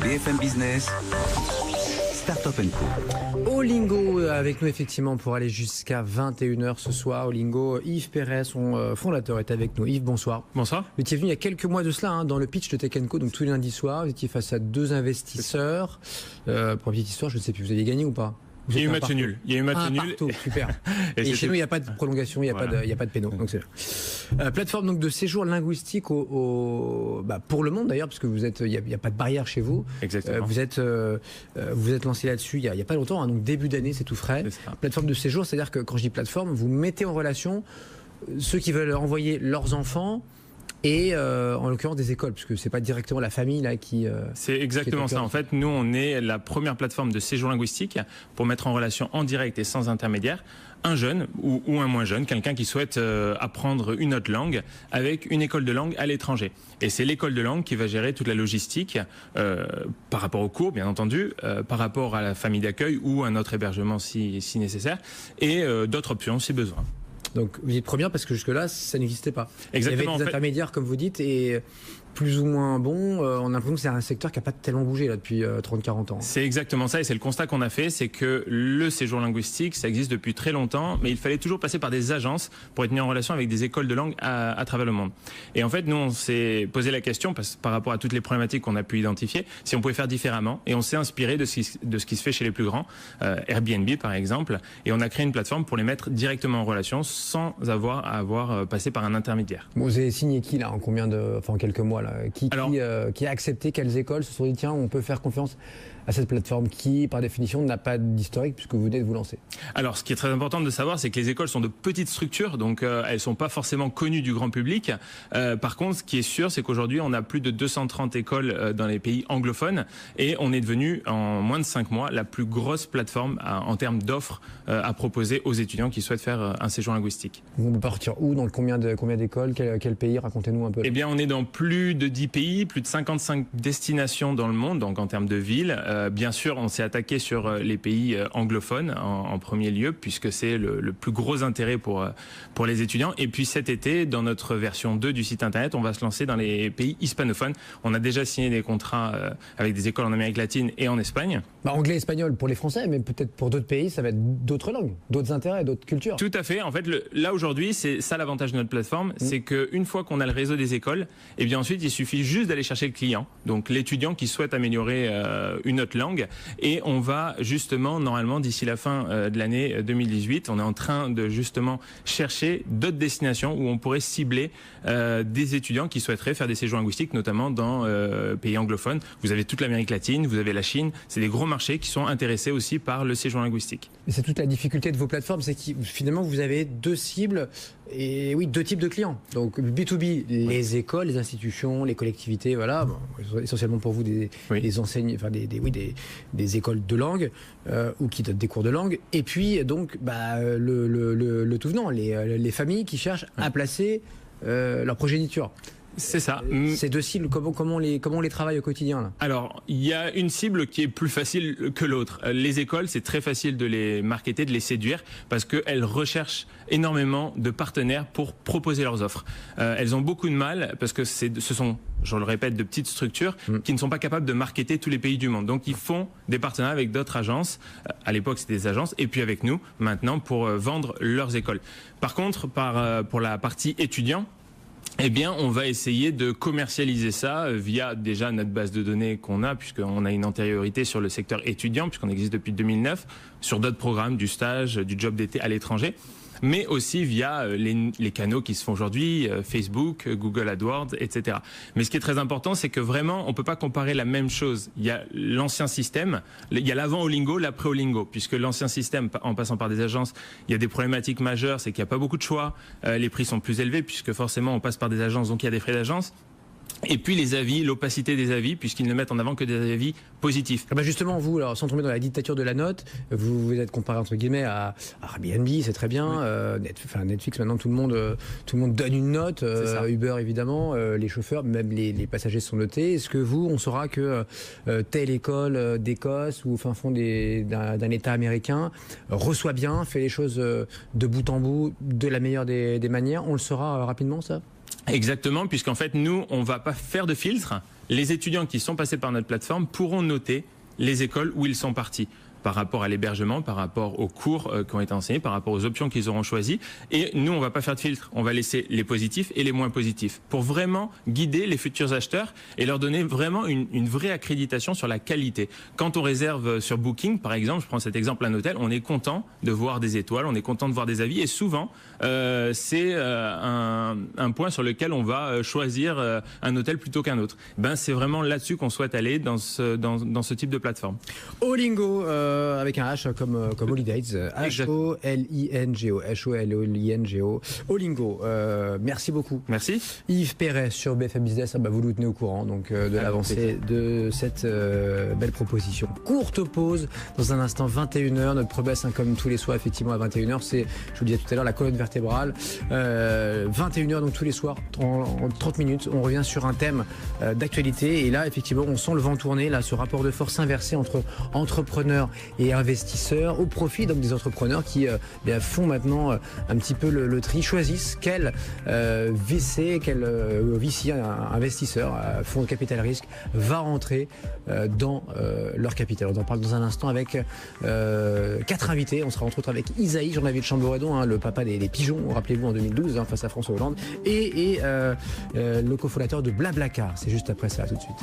BFM Business, Startup & Co. Olingo avec nous effectivement pour aller jusqu'à 21h ce soir. Olingo, Yves Perret, son fondateur, est avec nous. Yves, bonsoir. Bonsoir. Vous étiez venu il y a quelques mois de cela dans le pitch de Tech & Co, donc tous les lundis soirs. Vous étiez face à deux investisseurs. Pour une petite histoire, je ne sais plus, vous avez gagné ou pas? Il y a eu match nul. Il y a eu match nul. Partout, super. Et chez nous, il n'y a pas de prolongation, il n'y a pas de péno. Donc c'est plateforme donc de séjour linguistique pour le monde d'ailleurs, parce que vous êtes, il n'y a pas de barrière chez vous. Exactement. Vous êtes lancé là-dessus il y a pas longtemps, donc début d'année, c'est tout frais. Plateforme de séjour, c'est-à-dire que quand je dis plateforme, vous mettez en relation ceux qui veulent envoyer leurs enfants. Et en l'occurrence des écoles, parce que c'est pas directement la famille là qui. C'est exactement ça. En fait, nous, on est la première plateforme de séjour linguistique pour mettre en relation en direct et sans intermédiaire un jeune ou un moins jeune, quelqu'un qui souhaite apprendre une autre langue avec une école de langue à l'étranger. Et c'est l'école de langue qui va gérer toute la logistique par rapport aux cours, bien entendu, par rapport à la famille d'accueil ou un autre hébergement si nécessaire, et d'autres options si besoin. Donc vous êtes première parce que jusque-là, ça n'existait pas. Exactement. Il y avait des intermédiaires, comme vous dites, et plus ou moins bons. On a l'impression que c'est un secteur qui n'a pas tellement bougé là, depuis 30-40 ans. C'est exactement ça, et c'est le constat qu'on a fait, c'est que le séjour linguistique, ça existe depuis très longtemps, mais il fallait toujours passer par des agences pour être mis en relation avec des écoles de langue à travers le monde. Et en fait, nous, on s'est posé la question, par rapport à toutes les problématiques qu'on a pu identifier, si on pouvait faire différemment, et on s'est inspiré de ce qui se fait chez les plus grands, Airbnb par exemple, et on a créé une plateforme pour les mettre directement en relation sans avoir passé par un intermédiaire. Bon, vous avez signé qui là, en quelques mois là, qui a accepté, quelles écoles se sont dit tiens, on peut faire confiance à cette plateforme qui, par définition, n'a pas d'historique puisque vous venez de vous lancer? Alors, ce qui est très important de savoir, c'est que les écoles sont de petites structures, donc elles sont pas forcément connues du grand public. Par contre, ce qui est sûr, c'est qu'aujourd'hui, on a plus de 230 écoles dans les pays anglophones et on est devenu, en moins de 5 mois, la plus grosse plateforme en termes d'offres à proposer aux étudiants qui souhaitent faire un séjour linguistique. On peut partir où? Dans combien d'écoles? Quel pays? Racontez-nous un peu. Eh bien, on est dans plus de 10 pays, plus de 55 destinations dans le monde, donc en termes de villes. Bien sûr, on s'est attaqué sur les pays anglophones en premier lieu, puisque c'est le plus gros intérêt pour les étudiants. Et puis cet été, dans notre version 2 du site internet, on va se lancer dans les pays hispanophones. On a déjà signé des contrats avec des écoles en Amérique latine et en Espagne. Anglais, espagnol pour les Français, mais peut-être pour d'autres pays, ça va être d'autres langues, d'autres intérêts, d'autres cultures. Tout à fait. En fait, là aujourd'hui, c'est ça l'avantage de notre plateforme, c'est qu'une fois qu'on a le réseau des écoles, et bien ensuite, il suffit juste d'aller chercher le client, donc l'étudiant qui souhaite améliorer une autre langue, et on va justement, normalement, d'ici la fin de l'année 2018, on est en train de justement chercher d'autres destinations où on pourrait cibler des étudiants qui souhaiteraient faire des séjours linguistiques, notamment dans pays anglophones. Vous avez toute l'Amérique latine, vous avez la Chine, c'est des gros marchés qui sont intéressés aussi par le séjour linguistique. Et c'est toute la difficulté de vos plateformes, c'est que finalement vous avez deux cibles et oui, deux types de clients. Donc B2B, les écoles, les institutions, les collectivités, voilà, essentiellement pour vous des enseignes, enfin des écoles de langue ou qui donnent des cours de langue. Et puis donc le tout venant, les familles qui cherchent à placer leur progéniture. C'est ça. Ces deux cibles, comment on les travaille au quotidien là? Alors, il y a une cible qui est plus facile que l'autre. Les écoles, c'est très facile de les marketer, de les séduire, parce qu'elles recherchent énormément de partenaires pour proposer leurs offres. Elles ont beaucoup de mal, parce que ce sont, je le répète, de petites structures qui ne sont pas capables de marketer tous les pays du monde. Donc, ils font des partenariats avec d'autres agences. À l'époque, c'était des agences, et puis avec nous, maintenant, pour vendre leurs écoles. Par contre, pour la partie étudiant, eh bien, on va essayer de commercialiser ça via déjà notre base de données qu'on a, puisqu'on a une antériorité sur le secteur étudiant, puisqu'on existe depuis 2009, sur d'autres programmes, du stage, du job d'été à l'étranger, mais aussi via les canaux qui se font aujourd'hui, Facebook, Google AdWords, etc. Mais ce qui est très important, c'est que vraiment, on peut pas comparer la même chose. Il y a l'ancien système, il y a l'avant Olingo, l'après Olingo, puisque l'ancien système, en passant par des agences, il y a des problématiques majeures, c'est qu'il n'y a pas beaucoup de choix, les prix sont plus élevés, puisque forcément, on passe par des agences, donc il y a des frais d'agence. Et puis les avis, l'opacité des avis, puisqu'ils ne mettent en avant que des avis positifs. Justement, vous, alors, sans tomber dans la dictature de la note, vous êtes comparé entre guillemets à Airbnb, c'est très bien. Netflix, maintenant tout le monde donne une note. Uber évidemment, les chauffeurs, même les passagers sont notés. Est-ce que on saura que telle école d'Écosse ou au fin fond d'un État américain reçoit bien, fait les choses de bout en bout de la meilleure des manières? On le saura rapidement, ça? Exactement, puisqu'en fait, nous, on va pas faire de filtre, les étudiants qui sont passés par notre plateforme pourront noter les écoles où ils sont partis, par rapport à l'hébergement, par rapport aux cours qui ont été enseignés, par rapport aux options qu'ils auront choisies. Et nous, on va pas faire de filtre. On va laisser les positifs et les moins positifs pour vraiment guider les futurs acheteurs et leur donner vraiment une vraie accréditation sur la qualité. Quand on réserve sur Booking, par exemple, je prends cet exemple, un hôtel, on est content de voir des étoiles, on est content de voir des avis et souvent, c'est un point sur lequel on va choisir un hôtel plutôt qu'un autre. C'est vraiment là-dessus qu'on souhaite aller dans ce type de plateforme. Olingo, avec un H comme Holidays, H-O-L-I-N-G-O, H-O-L-I-N-G-O, Olingo. Merci beaucoup. Merci. Yves Perret sur BFM Business, vous nous tenez au courant donc de l'avancée de cette belle proposition. Courte pause, dans un instant 21h, notre promesse comme tous les soirs effectivement à 21h, c'est, je vous le disais tout à l'heure, la colonne vertébrale. 21h donc tous les soirs, en 30 minutes, on revient sur un thème d'actualité et là effectivement on sent le vent tourner, là ce rapport de force inversé entre entrepreneurs et investisseurs au profit donc des entrepreneurs qui font maintenant un petit peu le tri, choisissent quel VC, quel VC, investisseur, fonds de capital risque va rentrer dans leur capital. On en parle dans un instant avec 4 invités. On sera entre autres avec Isaïe, Jean-David Chamboredon, le papa des pigeons, rappelez-vous en 2012 face à François Hollande, et le cofondateur de Blablacar. C'est juste après ça, tout de suite.